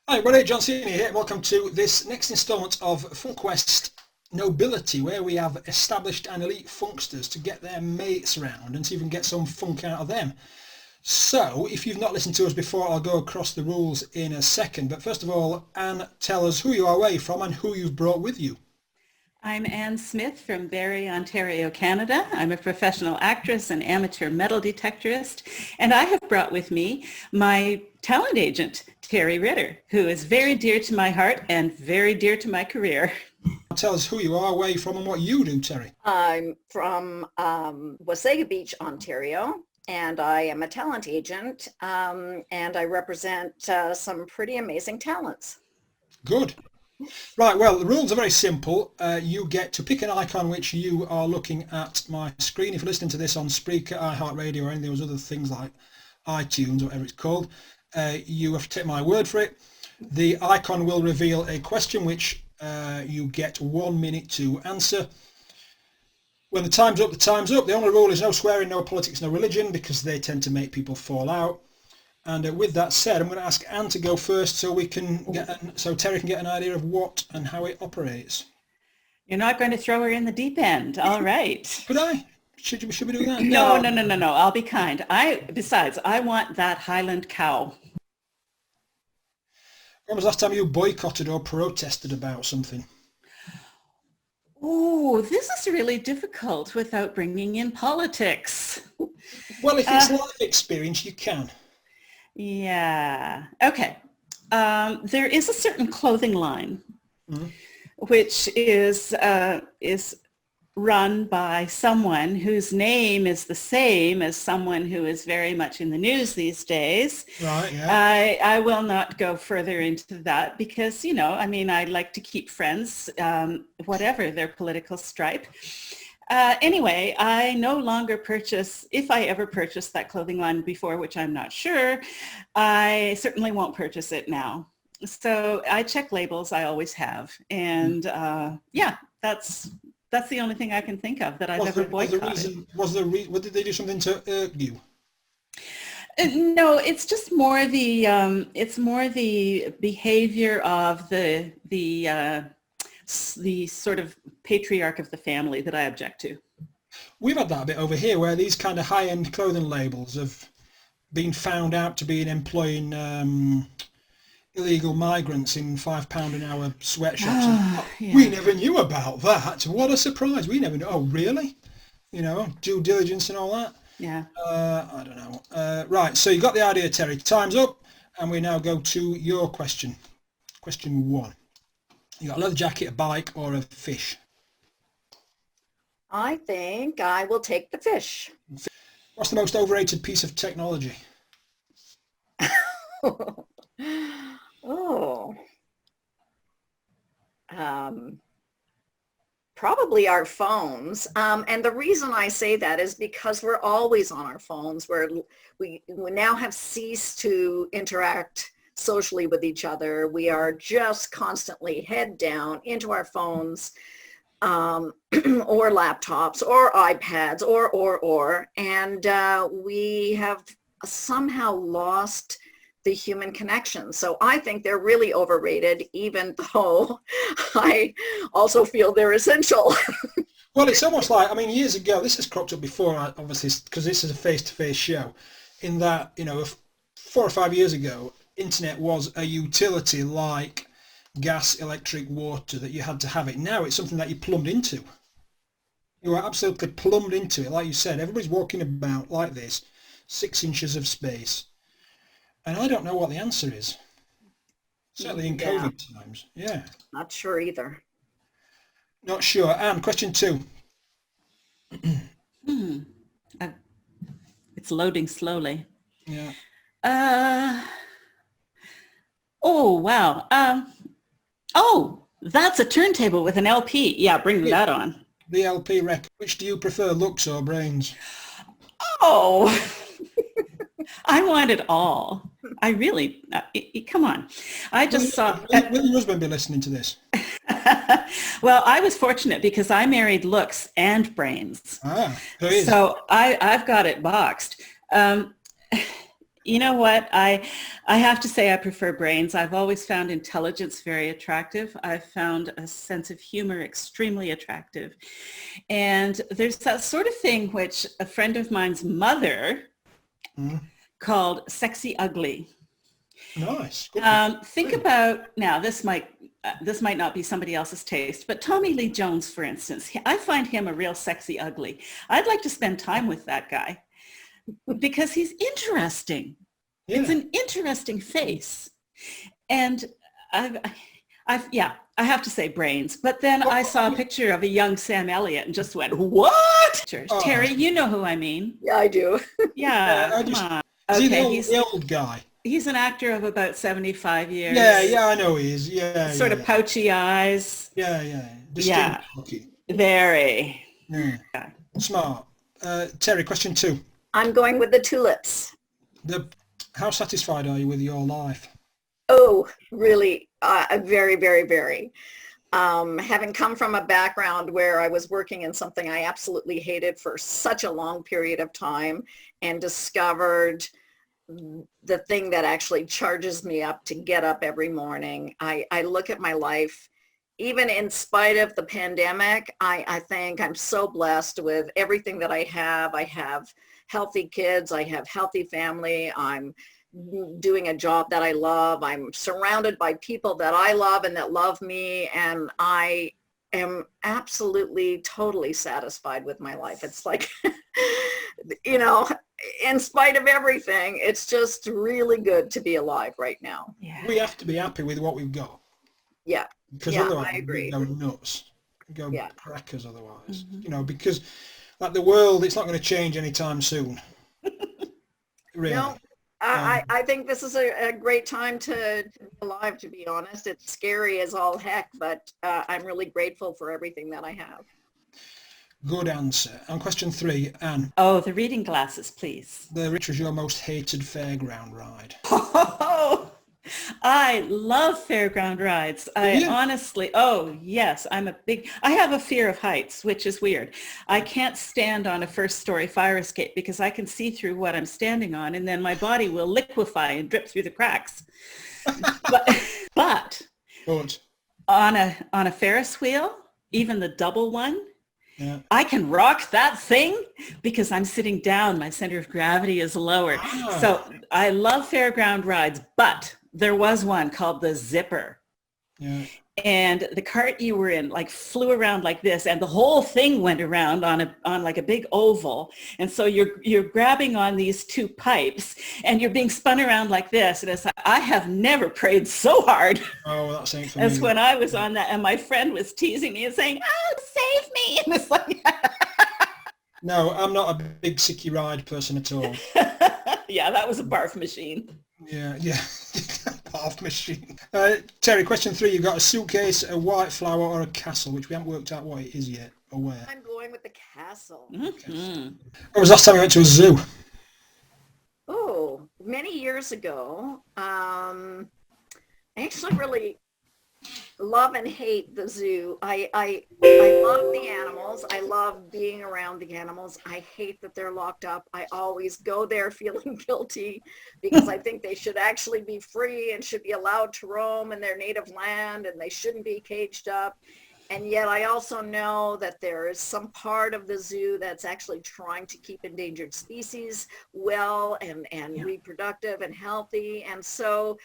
Hi everybody, John Cena here. Welcome to this next instalment of FunkQuest Nobility, where we have established an elite funksters to get their mates round and see if we can get some funk out of them. So, if you've not listened to us before, I'll go across the rules in a second. But first of all, Anne, tell us who you are away from and who you've brought with you. I'm Anne Smith from Barrie, Ontario, Canada. I'm a professional actress and amateur metal detectorist, and I have brought with me my talent agent, Teri Ritter, who is very dear to my heart and very dear to my career. Tell us who you are away from and what you do, Terry. I'm from Wasaga Beach, Ontario, and I am a talent agent, and I represent some pretty amazing talents. Good. Right, well, the rules are very simple. You get to pick an icon which you are looking at my screen. If you're listening to this on Spreaker, iHeartRadio, or any of those other things like iTunes, or whatever it's called, you have to take my word for it. The icon will reveal a question which you get 1 minute to answer. When the time's up, the time's up. The only rule is no swearing, no politics, no religion, because they tend to make people fall out. And with that said, I'm going to ask Anne to go first so we can so Terry can get an idea of what and how it operates. You're not going to throw her in the deep end. All right. Could I? Should we do that? No. I'll be kind. Besides, I want that Highland cow. When was the last time you boycotted or protested about something? Oh, this is really difficult without bringing in politics. Well, if it's life experience, you can. Yeah. Okay. There is a certain clothing line, which is run by someone whose name is the same as someone who is very much in the news these days. Right. Yeah. I will not go further into that because, I like to keep friends, whatever their political stripe. Anyway, I no longer purchase, if I ever purchased that clothing line before, which I'm not sure, I certainly won't purchase it now. So I check labels, I always have. And that's the only thing I can think of that I've ever boycotted. What did they do something to irk you? No, it's just more the behavior of the sort of patriarch of the family that I object to. We've had that a bit over here where these kind of high-end clothing labels have been found out to be employing illegal migrants in £5 an hour sweatshops. Yeah. We never knew about that. What a surprise. We never knew. Oh, really? Due diligence and all that. Yeah. I don't know. Right, so you got the idea, Terry. Time's up, and we now go to your question. Question 1. You got a leather jacket, a bike, or a fish? I think I will take the fish. What's the most overrated piece of technology? Probably our phones. And the reason I say that is because we're always on our phones, where we now have ceased to interact socially with each other. We are just constantly head down into our phones, or laptops or iPads and we have somehow lost the human connection. So I think they're really overrated, even though I also feel they're essential. Well, it's almost like, years ago, this has cropped up before, obviously, because this is a face-to-face show, in that, 4 or 5 years ago, internet was a utility like gas, electric, water, that you had to have it. Now it's something that you plumbed into. You are absolutely plumbed into it. Like you said, everybody's walking about like this, 6 inches of space. And I don't know what the answer is. Certainly in COVID times. Yeah. Not sure either. Not sure. Anne, question 2. It's loading slowly. Yeah. Oh, wow. That's a turntable with an LP. Yeah, bring that on. The LP record. Which do you prefer, looks or brains? Oh, I want it all. I really, come on. I just saw... Will your husband be listening to this? Well, I was fortunate because I married looks and brains. Who is? So I've got it boxed. You know what? I have to say I prefer brains. I've always found intelligence very attractive. I've found a sense of humor extremely attractive. And there's that sort of thing which a friend of mine's mother called sexy ugly. Nice. Good. Think about, now this might not be somebody else's taste, but Tommy Lee Jones, for instance, I find him a real sexy ugly. I'd like to spend time with that guy because he's interesting. Yeah. It's an interesting face. And I have to say brains, but then I saw a picture of a young Sam Elliot and just went, what? Terry, you know who I mean. Yeah, I do. Yeah, come on. Is Okay, he the old guy? He's an actor of about 75 years. Yeah, I know he is. Yeah. Sort of pouchy eyes. Yeah. Yeah. Looking. Very. Yeah. Smart. Terry, question 2. I'm going with the tulips. How satisfied are you with your life? Oh, really, very, very, very. Having come from a background where I was working in something I absolutely hated for such a long period of time and discovered the thing that actually charges me up to get up every morning. I look at my life, even in spite of the pandemic, I think I'm so blessed with everything that I have. I have healthy kids. I have healthy family. I'm doing a job that I love. I'm surrounded by people that I love and that love me. And I am absolutely, totally satisfied with my life. It's like, you know, in spite of everything, it's just really good to be alive right now. Yeah. We have to be happy with what we've got. Yeah. Because otherwise I agree. We go nuts. We go crackers otherwise. You know, because like the world, it's not going to change anytime soon. Really. No, I think this is a great time to be alive, to be honest. It's scary as all heck, but I'm really grateful for everything that I have. Good answer. And question 3, Anne. Oh, the reading glasses, please. Which was your most hated fairground ride? Oh, I love fairground rides. Honestly, oh yes, I have a fear of heights, which is weird. I can't stand on a first-story fire escape because I can see through what I'm standing on and then my body will liquefy and drip through the cracks. but on a Ferris wheel, even the double one, I can rock that thing because I'm sitting down. My center of gravity is lower. So I love fairground rides, but there was one called the Zipper. Yeah. And the cart you were in like flew around like this and the whole thing went around on like a big oval. And so you're grabbing on these two pipes and you're being spun around like this. And it's like, I have never prayed so hard. Oh, well, that's ain't for as when I was on that. And my friend was teasing me and saying, oh, save me. And it's like, no, I'm not a big sicky ride person at all. Yeah, that was a barf machine. Yeah. Barf machine. Terry, question 3. You've got a suitcase, a white flower, or a castle, which we haven't worked out what it is yet, or where. I'm going with the castle. Mm-hmm. When was the last time you went to a zoo? Oh, many years ago. I actually really love and hate the zoo. I love the animals. I love being around the animals. I hate that they're locked up. I always go there feeling guilty because I think they should actually be free and should be allowed to roam in their native land and they shouldn't be caged up. And yet I also know that there is some part of the zoo that's actually trying to keep endangered species well and reproductive and healthy. And so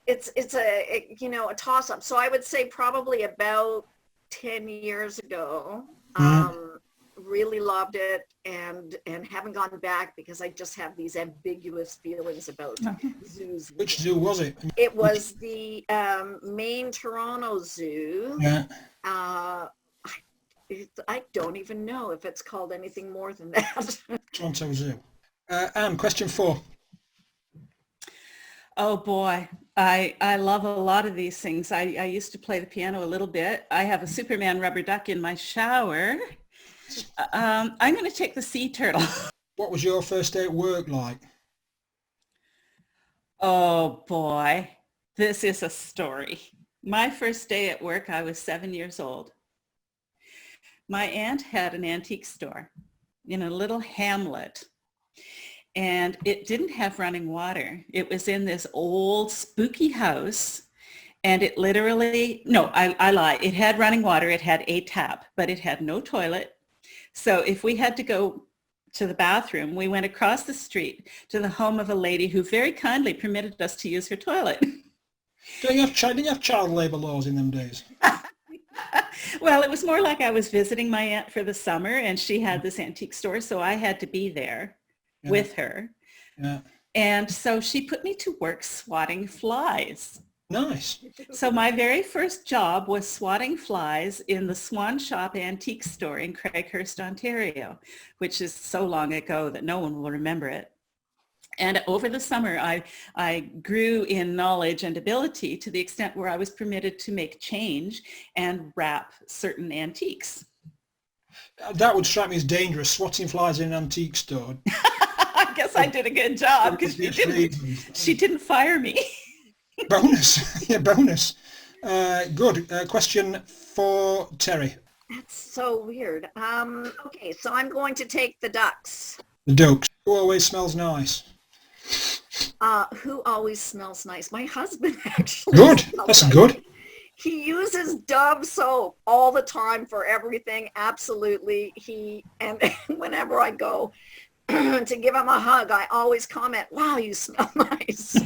it's a toss-up. So I would say probably about 10 years ago, really loved it and haven't gone back because I just have these ambiguous feelings about zoos. Which zoo was it? It was the main Toronto Zoo. Yeah. I don't even know if it's called anything more than that. Toronto Zoo. Anne, question 4. Oh boy, I love a lot of these things. I used to play the piano a little bit. I have a Superman rubber duck in my shower. I'm going to take the sea turtle. What was your first day at work like? Oh boy, this is a story. My first day at work, I was 7 years old. My aunt had an antique store in a little hamlet. and it didn't have running water. It was in this old spooky house, and it literally, no, I lie. It had running water. It had a tap, but it had no toilet. So if we had to go to the bathroom, we went across the street to the home of a lady who very kindly permitted us to use her toilet. Didn't you have child labour laws in them days? Well, it was more like I was visiting my aunt for the summer, and she had this antique store, so I had to be there with her. Yeah. And so she put me to work swatting flies. Nice. So my very first job was swatting flies in the Swan Shop Antique Store in Craighurst, Ontario, which is so long ago that no one will remember it. And over the summer, I grew in knowledge and ability to the extent where I was permitted to make change and wrap certain antiques. That would strike me as dangerous, swatting flies in an antique store. I guess I did a good job because she didn't fire me. Bonus. Yeah, bonus. Good. Question for Terry. That's so weird. Okay, so I'm going to take the ducks. The Dokes. Who always smells nice? Who always smells nice? My husband actually. Good. That's nice. good. He uses Dove soap all the time for everything. Absolutely. And whenever I go to give him a hug, I always comment, "Wow, you smell nice."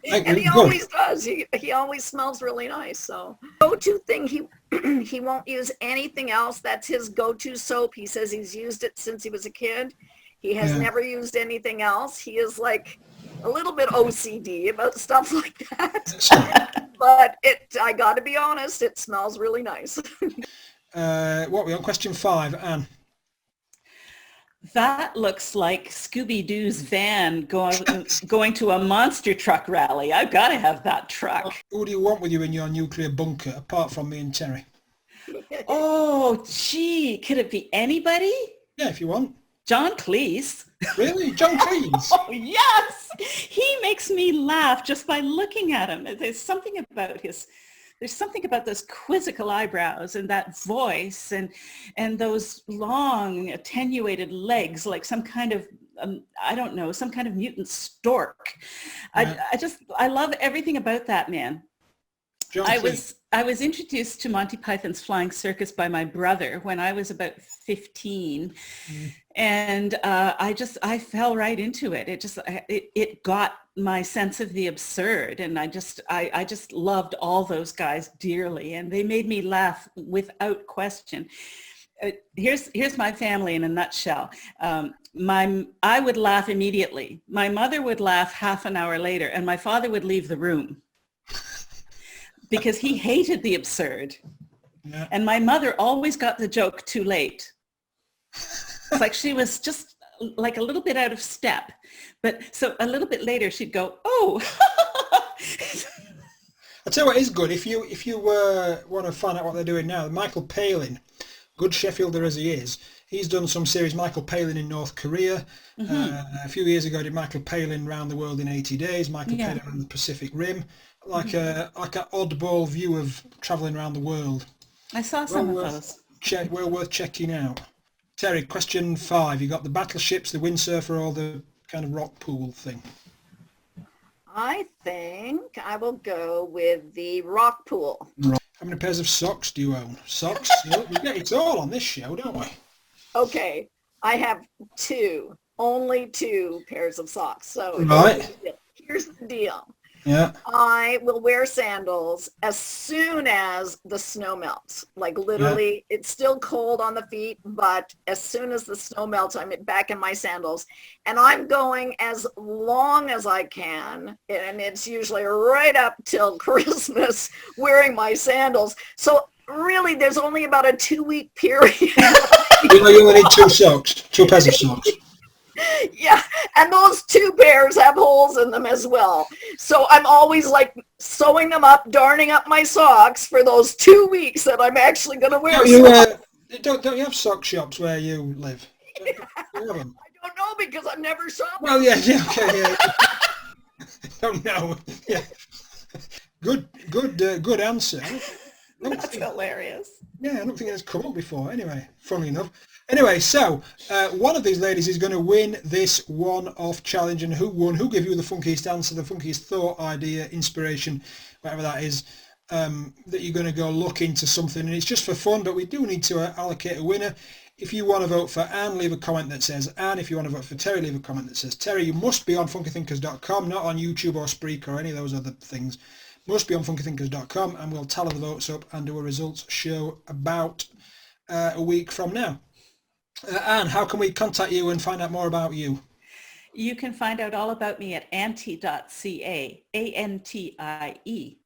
And he always does. He always smells really nice. So go-to thing, he won't use anything else. That's his go-to soap. He says he's used it since he was a kid. He has never used anything else. He is like a little bit OCD about stuff like that. But I got to be honest, it smells really nice. What are we on? Question 5, Anne. That looks like Scooby-Doo's van going to a monster truck rally. I've got to have that truck. Who do you want with you in your nuclear bunker, apart from me and Terry? Oh, gee, could it be anybody? Yeah, if you want. John Cleese. Really? John Cleese? Oh, yes! He makes me laugh just by looking at him. There's something about those quizzical eyebrows and that voice and those long attenuated legs like some kind of, I don't know, some kind of mutant stork. Yeah. I love everything about that man. I was introduced to Monty Python's Flying Circus by my brother when I was about 15. And I fell right into it. It got my sense of the absurd. And I just loved all those guys dearly. And they made me laugh without question. Here's my family in a nutshell. I would laugh immediately. My mother would laugh half an hour later, and my father would leave the room because he hated the absurd. Yeah. And my mother always got the joke too late. It's like she was just like a little bit out of step. But so a little bit later she'd go, "Oh." I'll tell you what is good. If you want to find out what they're doing now, Michael Palin, good Sheffielder as he is, he's done some series, Michael Palin in North Korea. Mm-hmm. A few years ago did Michael Palin round the world in 80 days, Michael Palin around the Pacific Rim. Like an oddball view of travelling around the world. I saw some of those. Well worth checking out. Terry, question 5. You got the battleships, the windsurfer, or the kind of rock pool thing? I think I will go with the rock pool. Right. How many pairs of socks do you own? Socks? We get it all on this show, don't we? Okay, I have only 2 pairs of socks. So right. Here's the deal. Yeah. I will wear sandals as soon as the snow melts. Like literally, It's still cold on the feet, but as soon as the snow melts, I'm back in my sandals. And I'm going as long as I can. And it's usually right up till Christmas wearing my sandals. So really, there's only about a 2-week period. You only need 2 socks, 2 pairs of socks. Yeah, and those 2 pairs have holes in them as well. So I'm always like sewing them up, darning up my socks for those 2 weeks that I'm actually going to wear. Don't you have sock shops where you live? I don't know because I've never shopped. Well, okay, yeah. Don't know. Yeah. Good answer. That's hilarious. Yeah, I don't think it's come up before. Anyway, funnily enough. Anyway, so one of these ladies is going to win this one-off challenge, and who gave you the funkiest answer, the funkiest thought, idea, inspiration, whatever that is, that you're going to go look into something, and it's just for fun, but we do need to allocate a winner. If you want to vote for Anne, leave a comment that says Anne. If you want to vote for Terry, leave a comment that says Terry. You must be on FunkyThinkers.com, not on YouTube or Spreaker or any of those other things. Must be on FunkyThinkers.com, and we'll tally the votes up and do a results show about a week from now. Anne, how can we contact you and find out more about you? You can find out all about me at antie.ca, ANTIE.ca.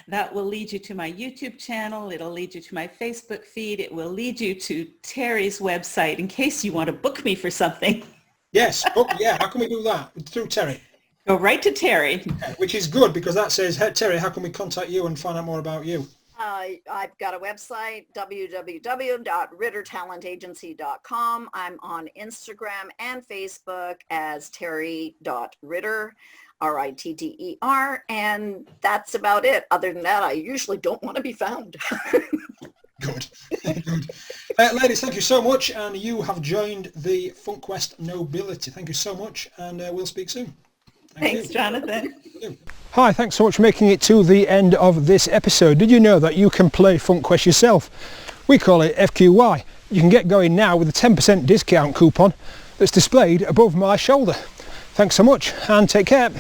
That will lead you to my YouTube channel. It'll lead you to my Facebook feed. It will lead you to Terry's website in case you want to book me for something. Yes, yeah, how can we do that? Through Terry? Go right to Terry. Okay, which is good because that says, hey, Terry, how can we contact you and find out more about you? I've got a website, www.rittertalentagency.com. I'm on Instagram and Facebook as terry.ritter, R-I-T-T-E-R, and that's about it. Other than that, I usually don't want to be found. Good. Good. Ladies, thank you so much, and you have joined the FunkQuest Nobility. Thank you so much, and we'll speak soon. Thanks, Jonathan. Hi, thanks so much for making it to the end of this episode. Did you know that you can play FunkQuest yourself? We call it FQY. You can get going now with a 10% discount coupon that's displayed above my shoulder. Thanks so much and take care.